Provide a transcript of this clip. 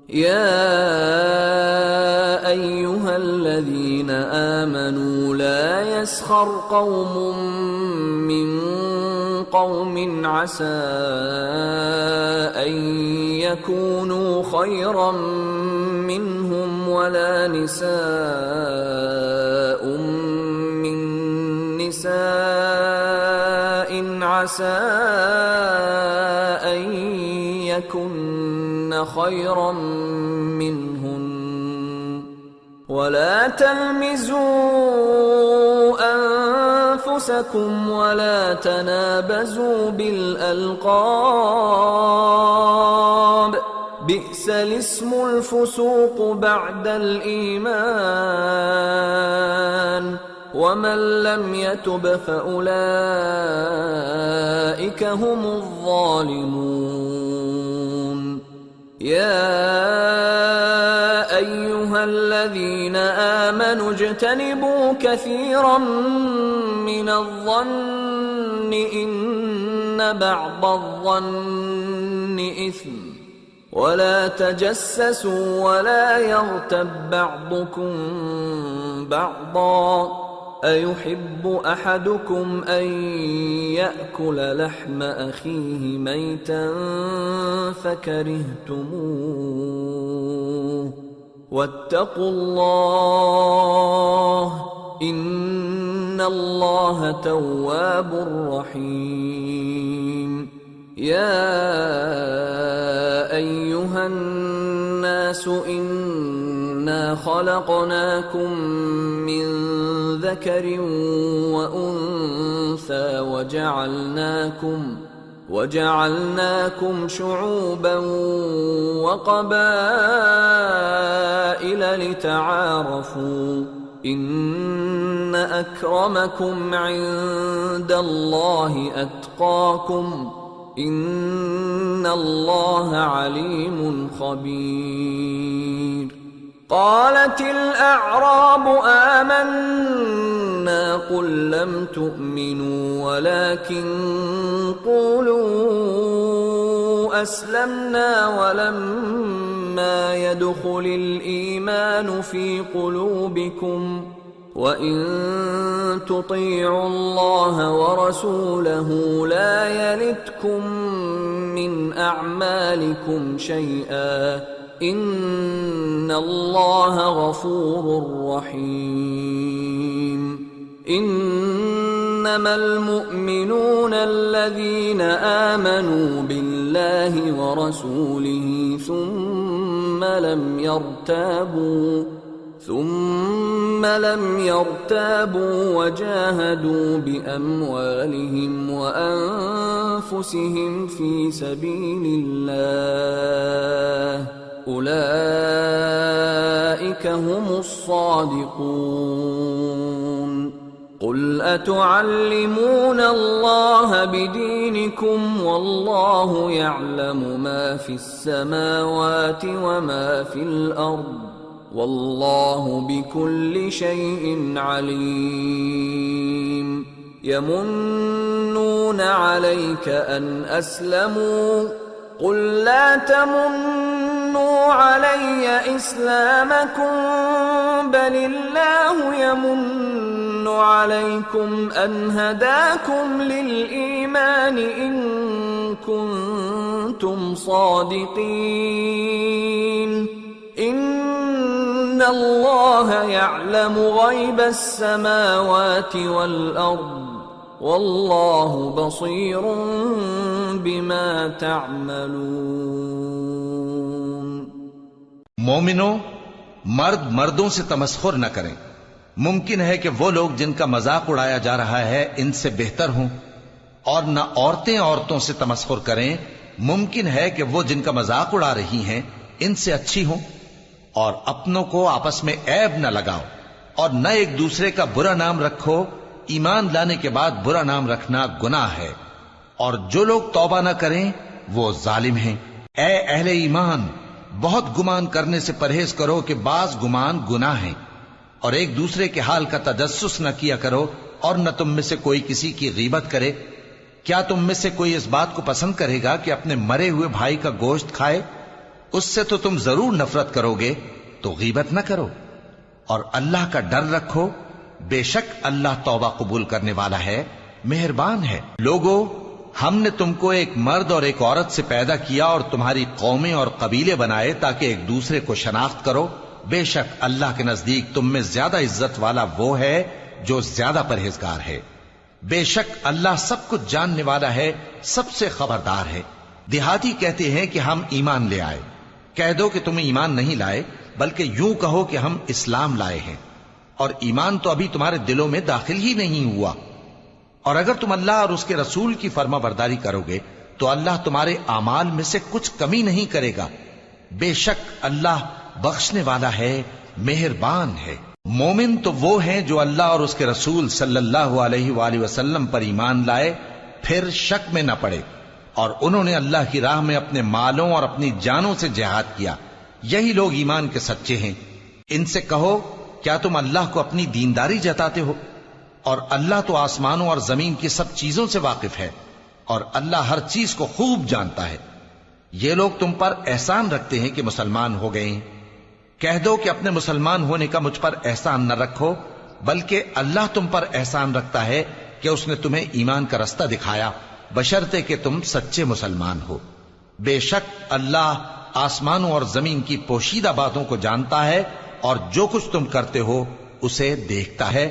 يا أيها الذين آمنوا لا يسخر قوم من قوم عسى أن يكونوا خيرا منهم ولا نساء من نساء عسى أن يكن خيرا منهن ولا تلمزوا أنفسكم ولا تنابزوا بالألقاب بئس الاسم الفسوق بعد الإيمان ومن لم يتب فأولئك هم الظالمون يا أيها الذين آمنوا اجتنبوا كثيرا من الظن إن بعض الظن إثم ولا تجسسوا ولا يغتب بعضكم بعضا أيحب أحدكم أن يأكل لحم أخيه ميتا فكرهتموه واتقوا الله إن الله تواب رحيم يا أيها الناس إنا خلقناكم من ذكر وأنثى وجعلناكم شعوبا وقبائل لتعارفوا إن أكرمكم عند الله أتقاكم إن الله عليم خبير قالت الأعراب آمنا قل لم تؤمنوا ولكن قولوا أسلمنا ولما يدخل الإيمان في قلوبكم وإن تطيعوا الله ورسوله لا يلتكم من أعمالكم شيئا إن الله غفور رحيم إنما المؤمنون الذين آمنوا بالله ورسوله ثم لم يرتابوا وجاهدوا بأموالهم وأنفسهم في سبيل الله أولئك هم الصادقون قل أتعلمون الله بدينكم والله يعلم ما في السماوات وما في الأرض والله بكل شيء عليم يمنون عليك أن أسلموا قل لا تمنوا علي إسلامكم بل الله يمن عليكم أن هداكم للإيمان إن كنتم صادقين إن الله يعلم غيب السماوات والأرض والله بصير بما تعملون मोमिनो, मर्द मर्दों से तमस्खुर न करें। मुमकिन है कि वो लोग जिनका मजाक उड़ाया जा रहा है इनसे बेहतर हों, और न औरतें औरतों से तमस्खुर करें। मुमकिन है कि वो जिनका मजाक उड़ा रही हैं इनसे अच्छी हों। और अपनों को आपस में ऐब न लगाओ और न एक दूसरे का बुरा नाम रखो। ईमान लाने के बाद बुरा नाम रखना गुनाह है, और जो लोग तौबा न करें वो जालिम हैं। ए अहले ईमान, बहुत गुमान करने से परहेज करो कि बाज गुमान गुनाह है, और एक दूसरे के हाल का तजस्सुस न किया करो, और न तुम में से कोई किसी की गीबत करे। क्या तुम में से कोई इस बात को पसंद करेगा कि अपने मरे हुए भाई का गोश्त खाए? اس سے تو تم ضرور نفرت کرو گے، تو غیبت نہ کرو، اور اللہ کا ڈر رکھو، بے شک اللہ توبہ قبول کرنے والا ہے، مہربان ہے۔ لوگو، ہم نے تم کو ایک مرد اور ایک عورت سے پیدا کیا اور تمہاری قومیں اور قبیلے بنائے تاکہ ایک دوسرے کو شناخت کرو۔ بے شک اللہ کے نزدیک تم میں زیادہ عزت والا وہ ہے جو زیادہ پرہیزگار ہے۔ بے شک اللہ سب کچھ جاننے والا ہے، سب سے خبردار ہے۔ دیہاتی کہتے ہیں کہ ہم ایمان لے آئے، کہہ دو کہ تم ایمان نہیں لائے، بلکہ یوں کہو کہ ہم اسلام لائے ہیں، اور ایمان تو ابھی تمہارے دلوں میں داخل ہی نہیں ہوا۔ اور اگر تم اللہ اور اس کے رسول کی فرما برداری کرو گے تو اللہ تمہارے اعمال میں سے کچھ کمی نہیں کرے گا۔ بے شک اللہ بخشنے والا ہے، مہربان ہے۔ مومن تو وہ ہیں جو اللہ اور اس کے رسول صلی اللہ علیہ وآلہ وسلم پر ایمان لائے، پھر شک میں نہ پڑے، اور انہوں نے اللہ کی راہ میں اپنے مالوں اور اپنی جانوں سے جہاد کیا، یہی لوگ ایمان کے سچے ہیں۔ ان سے کہو، کیا تم اللہ کو اپنی دینداری جتاتے ہو؟ اور اللہ تو آسمانوں اور زمین کی سب چیزوں سے واقف ہے، اور اللہ ہر چیز کو خوب جانتا ہے۔ یہ لوگ تم پر احسان رکھتے ہیں کہ مسلمان ہو گئے ہیں، کہہ دو کہ اپنے مسلمان ہونے کا مجھ پر احسان نہ رکھو، بلکہ اللہ تم پر احسان رکھتا ہے کہ اس نے تمہیں ایمان کا رستہ دکھایا، بشرطے کہ تم سچے مسلمان ہو۔ بے شک اللہ آسمانوں اور زمین کی پوشیدہ باتوں کو جانتا ہے، اور جو کچھ تم کرتے ہو اسے دیکھتا ہے۔